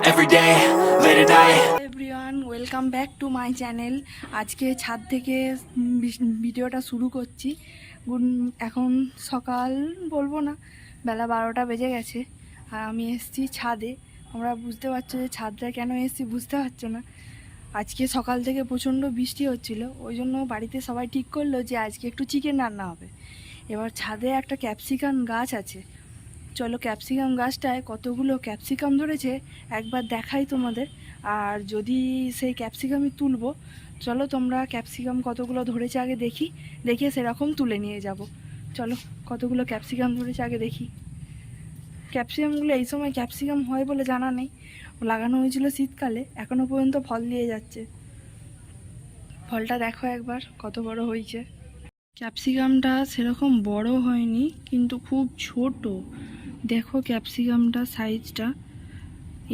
every day, late at night. Everyone welcome back to my channel. আজকে ছাদ থেকে ভিডিওটা শুরু করছি। এখন সকাল বলবো না, বেলা 12টা বেজে গেছে আর আমি এসেছি ছাদে। আমরা বুঝতে পারছো যে ছাদটা কেন এসেছি বুঝতে পারছো না। আজকে সকাল থেকে প্রচণ্ড বৃষ্টি হচ্ছিল, ওই জন্য বাড়িতে সবাই ঠিক করলো যে আজকে একটু চিকেন রান্না হবে। এবার ছাদে একটা ক্যাপসিকাম গাছ আছে, চলো ক্যাপসিকাম গাছটায় কতগুলো ক্যাপসিকাম ধরেছে একবার দেখাই তোমাদের। আর যদি সেই ক্যাপসিকামই তুলবো, চলো তোমরা ক্যাপসিকাম কতগুলো ধরেছে আগে দেখি, দেখে সেরকম তুলে নিয়ে যাব। চলো কতগুলো ক্যাপসিকাম ধরেছে আগে দেখি। ক্যাপসিকামগুলো এই সময় ক্যাপসিকাম হয় বলে জানা নেই, লাগানো হয়েছিল শীতকালে, এখনও পর্যন্ত ফল দিয়ে যাচ্ছে। ফলটা দেখো একবার কত বড় হয়েছে। ক্যাপসিকামটা সেরকম বড় হয়নি কিন্তু খুব ছোট, দেখো ক্যাপসিকামটা সাইজটা।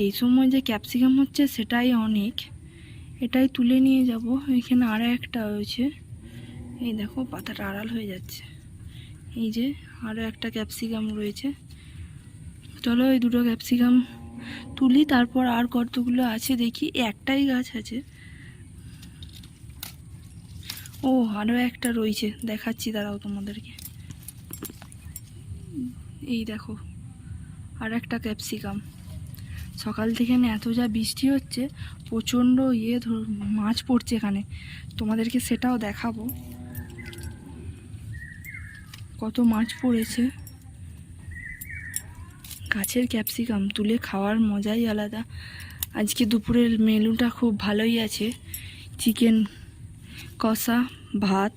এই সময় যে ক্যাপসিকাম হচ্ছে সেটাই অনেক, এটাই তুলে নিয়ে যাব। এখানে আরও একটা হয়েছে, এই দেখো পাতাটা আড়াল হয়ে যাচ্ছে। এই যে আরও একটা ক্যাপসিকাম রয়েছে, চলো এই দুটো ক্যাপসিকাম তুলি, তারপর আর কতগুলো আছে দেখি। একটাই গাছ আছে, ও আরও একটা রয়েছে, দেখাচ্ছি দাঁড়াও তোমাদেরকে। এই দেখো আর একটা ক্যাপসিকাম। সকাল থেকে না এত যা বৃষ্টি হচ্ছে, প্রচণ্ড মাছ পড়ছে এখানে, তোমাদেরকে সেটাও দেখাবো কত মাছ পড়েছে। গাছের ক্যাপসিকাম তুলে খাওয়ার মজাই আলাদা। আজকে দুপুরের মেনুটা খুব ভালোই আছে, চিকেন কষা, ভাত,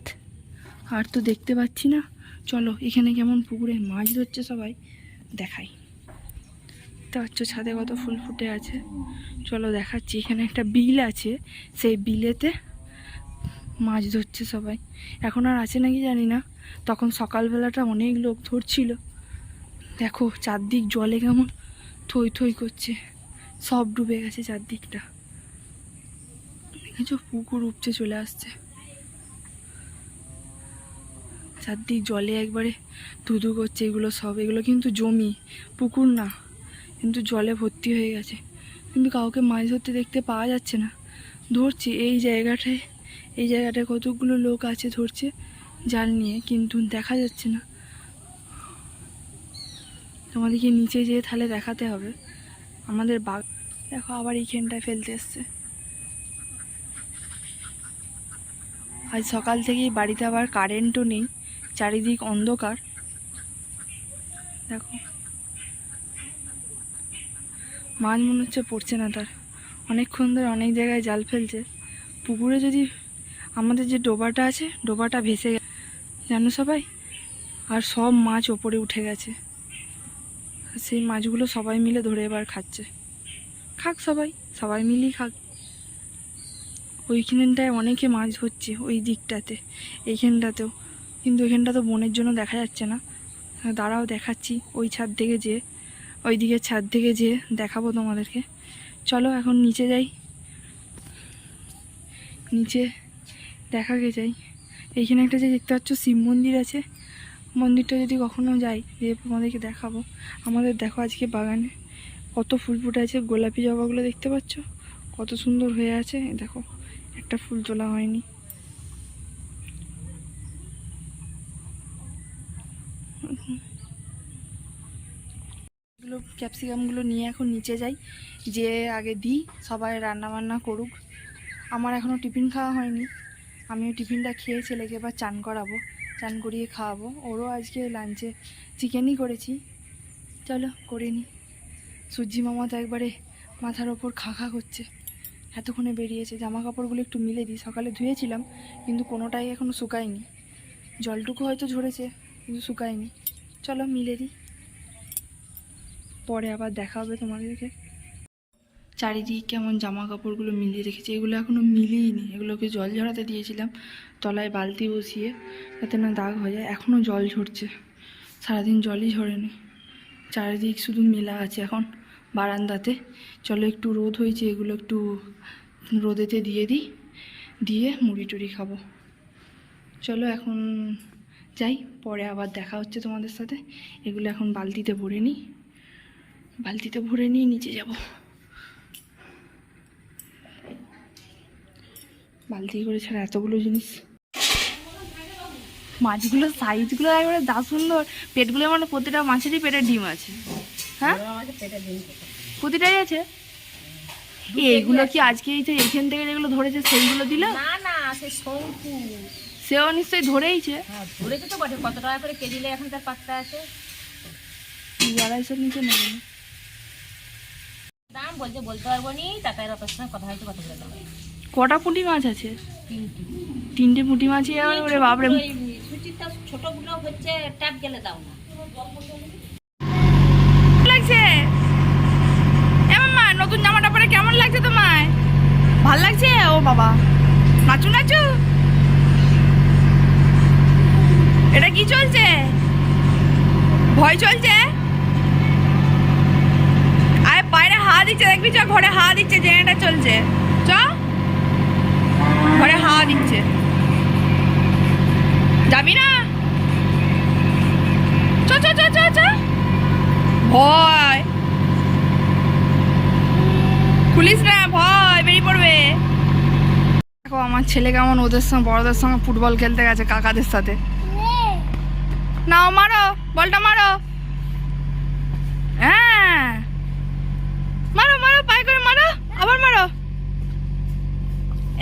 আর তো দেখতে পাচ্ছি না। চলো এখানে কেমন পুকুরে মাছ ধরছে সবাই দেখাই। দেখতে পাচ্ছ ছাদে কত ফুল ফুটে আছে, চলো দেখাচ্ছি। এখানে একটা বিল আছে, সেই বিলেতে মাছ ধরছে সবাই। এখন আর আছে নাকি জানি না, তখন সকালবেলাটা অনেক লোক ধরছিল। দেখো চারদিক জলে কেমন থই থই করছে, সব ডুবে গেছে চারদিকটা। দেখেছো পুকুর উপচে চলে আসছে, চারদিক জলে একবারে ধুধু করছে। এগুলো কিন্তু জমি, পুকুর না, কিন্তু জলে ভর্তি হয়ে গেছে। কিন্তু কাউকে মাছ ধরতে দেখতে পাওয়া যাচ্ছে না। ধরছি এই জায়গাটায় কতগুলো লোক আছে ধরছে জাল নিয়ে, কিন্তু দেখা যাচ্ছে না। তোমাদেরকে নিচে যেয়ে তাহলে দেখাতে হবে। আমাদের বাঘ দেখো আবার এইখানটায় ফেলতে এসছে। আজ সকাল থেকেই বাড়িতে আবার কারেন্টও নেই, চারিদিক অন্ধকার। দেখো মাছ মনে হচ্ছে পড়ছে না তার, অনেকক্ষণ ধরে অনেক জায়গায় জাল ফেলছে। পুকুরে যদি আমাদের যে ডোবাটা আছে, ডোবাটা ভেসে গেছে জানো সবাই, আর সব মাছ ওপরে উঠে গেছে। সেই মাছগুলো সবাই মিলে ধরে এবার খাচ্ছে। খাক সবাই, সবাই মিলেই খাক। ওইখানটায় অনেকে মাছ ধরছে, ওই দিকটাতে, এইখানটাতেও, কিন্তু এখানটা তো বনের জন্য দেখা যাচ্ছে না। দাঁড়াও দেখাচ্ছি, ওই ছাদ থেকে যেয়ে, ওই দিকের ছাদ থেকে যেয়ে দেখাবো তোমাদেরকে। চলো এখন নিচে যাই, নিচে দেখাকে যাই। এইখানে একটা যে দেখতে পাচ্ছ শিব মন্দির আছে, মন্দিরটা যদি কখনো যাই যে তোমাদেরকে দেখাবো। আমাদের দেখো আজকে বাগানে কত ফুল ফুটে আছে, গোলাপি জবাগুলো দেখতে পাচ্ছ কত সুন্দর হয়ে আছে। দেখো একটা ফুল তোলা হয়নি। এগুলো ক্যাপসিকামগুলো নিয়ে এখন নিচে যাই, যে আগে দিই সবাই রান্না বান্না করুক। আমার এখনও টিফিন খাওয়া হয়নি, আমিও টিফিনটা খেয়ে ছেলেকে এবার চান করাবো, চান করিয়ে খাওয়াবো। ওরও আজকে লাঞ্চে চিকেনই করেছি, চলো করে নিই। সূর্যি মামা তো একবারে মাথার ওপর খা খা করছে, এতক্ষণে বেরিয়েছে। জামা কাপড়গুলো একটু মিলে দিই, সকালে ধুয়েছিলাম কিন্তু কোনোটাই এখনও শুকায়নি, জলটুকু হয়তো ঝরেছে কিন্তু শুকায়নি। চলো মিলে দিই, পরে আবার দেখা হবে তোমাদেরকে। চারিদিক কেমন জামা কাপড়গুলো মিলিয়ে রেখেছি, এগুলো এখনও মিলিয়েইনি, এগুলোকে জল ঝরাতে দিয়েছিলাম তলায় বালতি বসিয়ে, যাতে না দাগ হয়ে যায়। এখনও জল ঝরছে, সারাদিন জলই ঝরেনি, চারিদিক শুধু মেলা আছে এখন বারান্দাতে। চলো একটু রোদ হয়েছে, এগুলো একটু রোদেতে দিয়ে দিই, দিয়ে মুড়ি টুড়ি খাবো। চলো এখন যাই, পরে আবার দেখা হচ্ছে তোমাদের সাথে। এগুলো এখন বালতিতে ভরে নিই, বালতিতে ভরে নিয়ে নিচে যাব। বালতি করে ছাড়া এতগুলো জিনিস। মাছগুলোর সাইজগুলো একবারে যা সুন্দর, পেটগুলো মানে প্রতিটা মাছেরই পেটে ডিম আছে। হ্যাঁ, প্রতিটাই আছে। এইগুলো কি আজকে এই যে এইখান থেকে যেগুলো ধরেছে সেইগুলো দিল? না না, সে শঙ্কু। সেও নিশ্চয়ই ধরেইছে। হ্যাঁ ধরেছে তো বটে। কত টাকা করে কেজি এখন তার পাত্তা আছে? 200-250 নিচে নেবে না। দাম বলতে পারবো নি। টাকার অত সময় কথা হয়তো কত করে দাম। কটা পুঁটি মাছ আছে? 3টি। 3টে পুঁটি মাছই আবার ওরে বাপরে। সুচিটা ছোটগুলো হচ্ছে ট্যাপ গেলে দাও না। লাগছে এমন মা, নতুন জামাটা পরে কেমন লাগছে তোমায়? ভাল লাগছে? ও বাবা, নাচু নাচু। এটা কি চলছে? ভয় চলছে? আরে বাইরে হাওয়া দিচ্ছে, দেখবি চ, ঘরে হাওয়া দিচ্ছে, জেনারেটর চলছে। চ, ঘরে হাওয়া দিচ্ছে। যাবি না? চ চ চ চ চ। ভয় খুলিস না, ভয় বেরিয়ে পড়বে। দেখো আমার ছেলে কেমন ওদের সঙ্গে, বড়দের সঙ্গে ফুটবল খেলতে গেছে কাকাদের সাথে। নাও মারো, বলটা মারো। হ্যাঁ মারো মারো, পায়ে করে মারো, আবার মারো।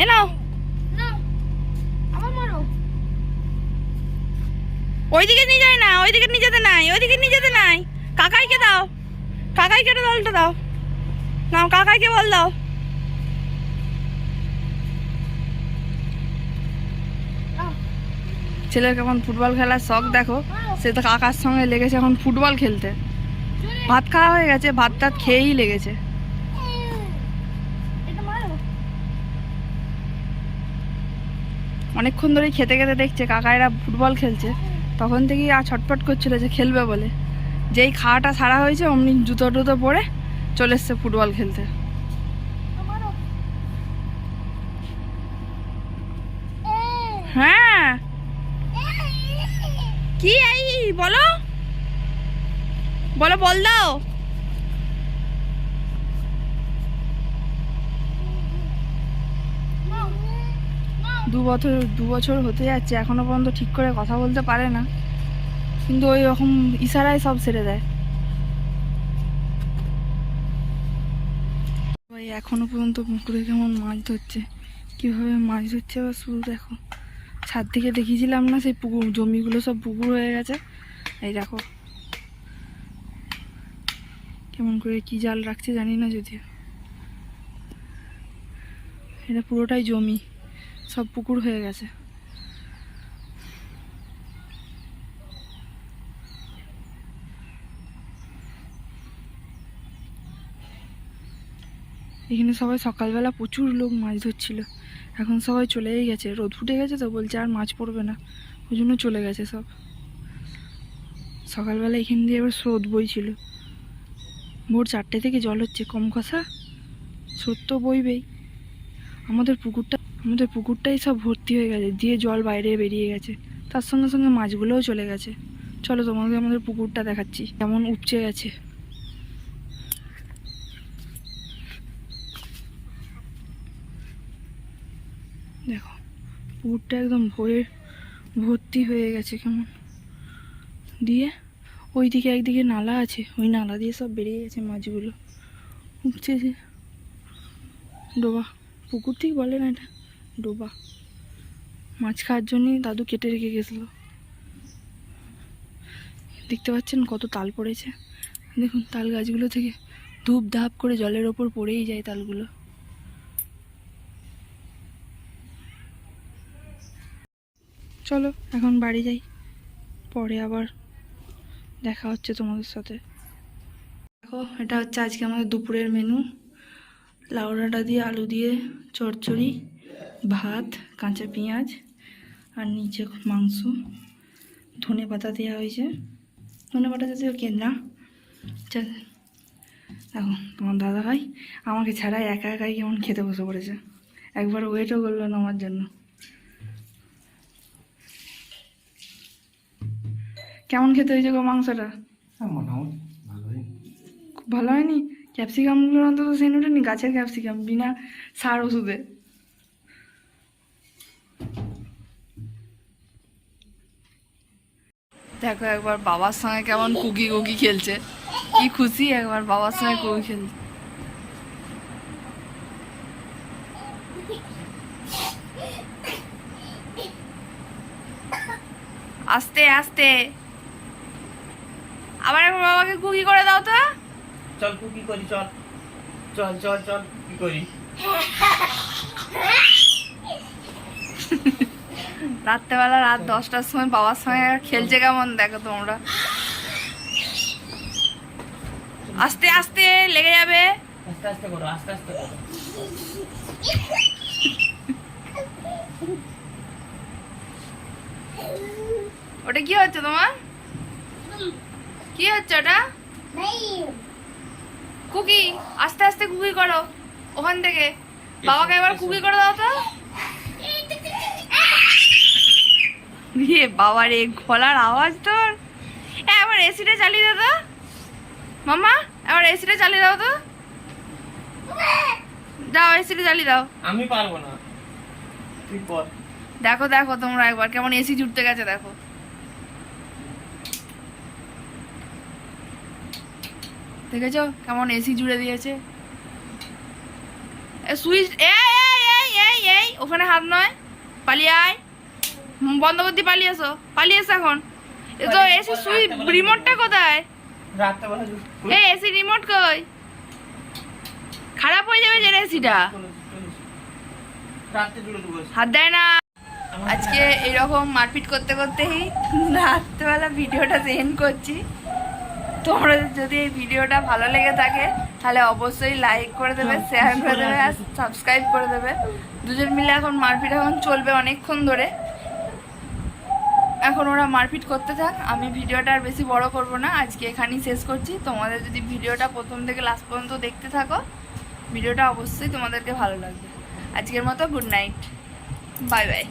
এ নাও, আবার মারো। ওইদিকে নিয়ে যায় না, ওইদিকে নিয়ে যেতে নাই, ওইদিকে নিয়ে যেতে নাই। কাকাইকে দাও, কাকাইকে বলটা দাও। নাও কাকাইকে বল দাও। ছেলের কেমন ফুটবল খেলার শখ দেখো, সে তো কাকার সঙ্গে লেগেছে এখন ফুটবল খেলতে। ভাত খাওয়া হয়ে গেছে, ভাত টাত খেয়েই লেগেছে। অনেকক্ষণ ধরেই খেতে খেতে দেখছে কাকাইরা ফুটবল খেলছে, তখন থেকেই আর ছটফট করছিল যে খেলবে বলে। যেই খাওয়াটা সারা হয়েছে অমনি জুতো টুতো পরে চলে এসছে ফুটবল খেলতে। হ্যাঁ কি এই বলো, বলো, বল দাও। দু বছর হতে যাচ্ছে, এখনো পর্যন্ত ঠিক করে কথা বলতে পারে না, কিন্তু ওই রকম ইশারায় সব ছেড়ে দেয়। ভাই এখনো পর্যন্ত পুকুরে কেমন মাছ ধরছে, কিভাবে মাছ ধরছে এবার শুরু দেখো। ছাদ থেকে দেখিয়েছিলাম না, সেই পুকুর জমিগুলো সব পুকুর হয়ে গেছে। এই দেখো কেমন করে কি জাল রাখছে জানি না, যদিও এটা পুরোটাই জমি, সব পুকুর হয়ে গেছে। এখানে সবাই সকালবেলা প্রচুর লোক মাছ ধরছিল, এখন সবাই চলেই গেছে, রোদ ফুটে গেছে তো বলছে আর মাছ পড়বে না, ওই জন্য চলে গেছে সব। সকালবেলা এখান দিয়ে এবার স্রোত বইছিল, ভোর 4টে থেকে জল হচ্ছে কম কষা, স্রোত তো বইবেই। আমাদের পুকুরটাই সব ভর্তি হয়ে গেছে, দিয়ে জল বাইরে বেরিয়ে গেছে, তার সঙ্গে সঙ্গে মাছগুলোও চলে গেছে। চলো তোমাকে আমাদের পুকুরটা দেখাচ্ছি কেমন উপচে গেছে। দেখো পুকুরটা একদম ভর্তি হয়ে গেছে কেমন, দিয়ে ওইদিকে একদিকে নালা আছে, ওই নালা দিয়ে সব বেরিয়ে গেছে মাছগুলো, উপচেছে। ডোবা, পুকুর ঠিক বলে না, এটা ডোবা। মাছ খাওয়ার জন্যই দাদু কেটে রেখে গেছিলো। দেখতে পাচ্ছেন কত তাল পড়েছে, দেখুন তাল গাছগুলো থেকে ধূপ ধাপ করে জলের ওপর পড়েই যায় তালগুলো। চলো এখন বাড়ি যাই, পরে আবার দেখা হচ্ছে তোমাদের সাথে। দেখো এটা হচ্ছে আজকে আমাদের দুপুরের মেনু, লাউ ডাঁটা দিয়ে আলু দিয়ে চচ্চড়ি, ভাত, কাঁচা পেঁয়াজ, আর নিচে মাংস, ধনে পাতা দেওয়া হয়েছে। ধনে পাতা জাতীয় কেনা। দেখো তোমার দাদা ভাই আমাকে ছাড়াই একা একাই কেমন খেতে বসে পড়েছে, একবার ওয়েটও করলো না আমার জন্য। কেমন খেতে হয়েছে গো মাংসটা? মোটামুটি ভালোই। খুব ভালো হয়নি? ক্যাপসিকামগুলোর অন্তত সেন ওঠেনি, গাছের ক্যাপসিকাম বিনা সার ওষুধে। দেখো একবার বাবার সঙ্গে কেমন কুকি কুকি খেলছে, কি খুশি একবার বাবার সঙ্গে কুকি খেলছে। আস্তে আস্তে, আবার একবার বাবাকে কুকি করে দাও তো। চল কুকি করি, চল চল চল চল কি করি। রাত্রেবেলা রাত 10টার সময় বাবার সঙ্গে খেলছে কেমন দেখো তোমরা। আস্তে আস্তে লেগে যাবে। আস্তে আস্তে করো, আস্তে আস্তে করো। ওটা কি হচ্ছে তোমার? কি হচ্ছে ওটা? কুকি। আস্তে আস্তে কুকি করো ওখান থেকে। বাবাকে এবার কুকি করে দাও তো। ইয়ে বাবা রে, গলার আওয়াজ তোর। এবার এসিটা চালিয়ে দাও তো মামা, এবার এসিটা চালিয়ে দাও তো। যাও এসিটা চালিয়ে দাও। আমি পারবো না, তুই কর। দেখো দেখো তোমরা একবার কেমন এসি জুড়তে গেছে দেখো। দেখেছো কেমন এসি জুড়ে দিয়েছে। সুইচ, এই ওখানে হাত নয়, পালিয়ে আয়। বন্ধ করতে পালিয়ে এসো, পালিয়ে এসো এখন। এ তো এসি সুইচ, রিমোটটা কোথায়? রাত্রেবেলা এই এসি রিমোট কই? খারাপ হয়ে যাবে যে এসিটা। রাত্রে জুড়ে দেবো। হাত দেয় না। আজকে এইরকম মারপিট করতে করতেই রাত্রেবেলা ভিডিওটা এন্ড করছি। তোমরা যদি এই ভিডিওটা ভালো লেগে থাকে তাহলে অবশ্যই লাইক করে দেবে, শেয়ার করে দেবে আর সাবস্ক্রাইব করে দেবে। দুজন মিলে এখন মারপিট এখন চলবে অনেকক্ষণ ধরে। এখন ওরা মারপিট করতে থাক, আমি ভিডিওটা আর বেশি বড় করব না, আজকে এখানেই শেষ করছি। তোমাদের যদি ভিডিওটা প্রথম থেকে লাস্ট পর্যন্ত দেখতে থাকো, ভিডিওটা অবশ্যই তোমাদেরকে ভালো লাগবে। আজকের মতো গুড নাইট, বাই বাই।